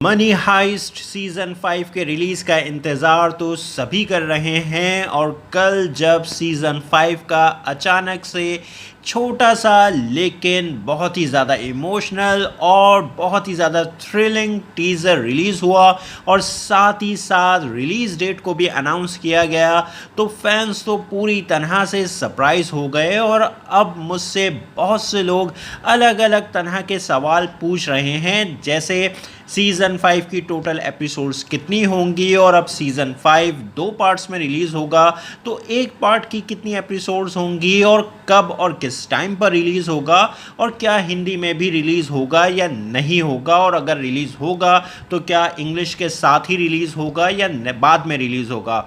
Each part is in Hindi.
मनी हाइस्ट सीज़न 5 के रिलीज़ का इंतज़ार तो सभी कर रहे हैं और कल जब सीज़न 5 का अचानक से छोटा सा लेकिन बहुत ही ज़्यादा इमोशनल और बहुत ही ज़्यादा थ्रिलिंग टीज़र रिलीज़ हुआ और साथ ही साथ रिलीज़ डेट को भी अनाउंस किया गया तो फैंस तो पूरी तरह से सरप्राइज़ हो गए और अब मुझसे बहुत से लोग अलग अलग तरह के सवाल पूछ रहे हैं, जैसे सीज़न 5 की टोटल एपिसोड्स कितनी होंगी और अब सीज़न 5 दो पार्ट्स में रिलीज़ होगा तो एक पार्ट की कितनी एपिसोड्स होंगी और कब और किस टाइम पर रिलीज़ होगा और क्या हिंदी में भी रिलीज़ होगा या नहीं होगा, और अगर रिलीज़ होगा तो क्या इंग्लिश के साथ ही रिलीज़ होगा या बाद में रिलीज़ होगा।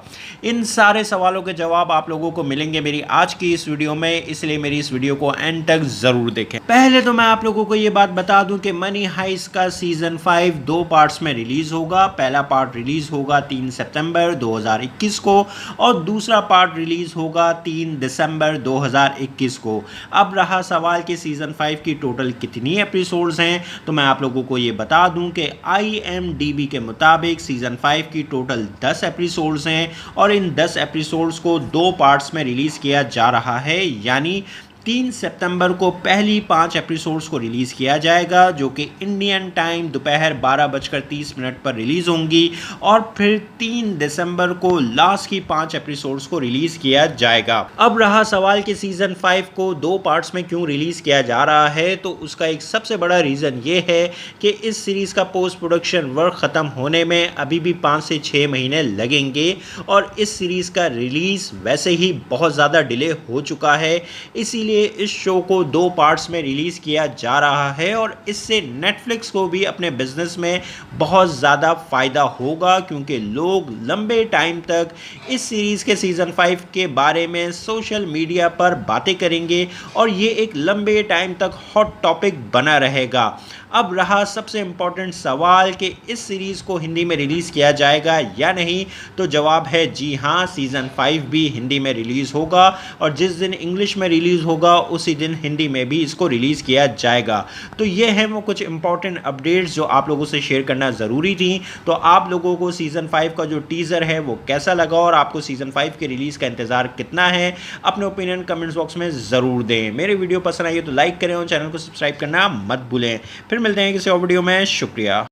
इन सारे सवालों के जवाब आप लोगों को मिलेंगे मेरी आज की इस वीडियो में, इसलिए मेरी इस वीडियो को एंड तक ज़रूर देखें। पहले तो मैं आप लोगों को ये बात बता दूं कि मनी हाइस्ट का सीज़न 5 दो पार्ट्स में रिलीज़ होगा। पहला पार्ट रिलीज़ होगा 3 सितंबर 2021 को और दूसरा पार्ट रिलीज़ होगा 3 दिसंबर 2021 को। अब रहा सवाल कि सीज़न 5 की टोटल कितनी एपिसोड्स हैं, तो मैं आप लोगों को ये बता दूं कि IMDb के मुताबिक सीज़न 5 की टोटल 10 एपिसोड्स हैं और इन 10 एपिसोड्स को दो पार्ट्स में रिलीज़ किया जा रहा है, यानी 3 सितंबर को पहली 5 एपिसोड्स को रिलीज़ किया जाएगा जो कि इंडियन टाइम दोपहर 12:30 पर रिलीज़ होंगी और फिर 3 दिसंबर को लास्ट की 5 एपिसोड्स को रिलीज़ किया जाएगा। अब रहा सवाल कि सीज़न 5 को दो पार्ट्स में क्यों रिलीज़ किया जा रहा है, तो उसका एक सबसे बड़ा रीज़न ये है कि इस सीरीज़ का पोस्ट प्रोडक्शन वर्क ख़त्म होने में अभी भी 5 से 6 महीने लगेंगे और इस सीरीज़ का रिलीज़ वैसे ही बहुत ज़्यादा डिले हो चुका है, इसीलिए इस शो को दो पार्ट्स में रिलीज़ किया जा रहा है और इससे नेटफ्लिक्स को भी अपने बिजनेस में बहुत ज़्यादा फ़ायदा होगा, क्योंकि लोग लंबे टाइम तक इस सीरीज़ के सीज़न 5 के बारे में सोशल मीडिया पर बातें करेंगे और ये एक लंबे टाइम तक हॉट टॉपिक बना रहेगा। अब रहा सबसे इम्पॉर्टेंट सवाल कि इस सीरीज़ को हिंदी में रिलीज़ किया जाएगा या नहीं, तो जवाब है जी हाँ, सीज़न 5 भी हिंदी में रिलीज़ होगा और जिस दिन इंग्लिश में रिलीज़ होगा उसी दिन हिंदी में भी इसको रिलीज़ किया जाएगा। तो ये हैं वो कुछ इंपॉर्टेंट अपडेट्स जो आप लोगों से शेयर करना ज़रूरी थी। तो आप लोगों को सीज़न 5 का जो टीज़र है वो कैसा लगा और आपको सीज़न 5 के रिलीज़ का इंतज़ार कितना है, अपने ओपिनियन कमेंट्स बॉक्स में ज़रूर दें। मेरे वीडियो पसंद आई तो लाइक करें और चैनल को सब्सक्राइब करना मत भूलें। फिर मिलते हैं किसी और वीडियो में। शुक्रिया।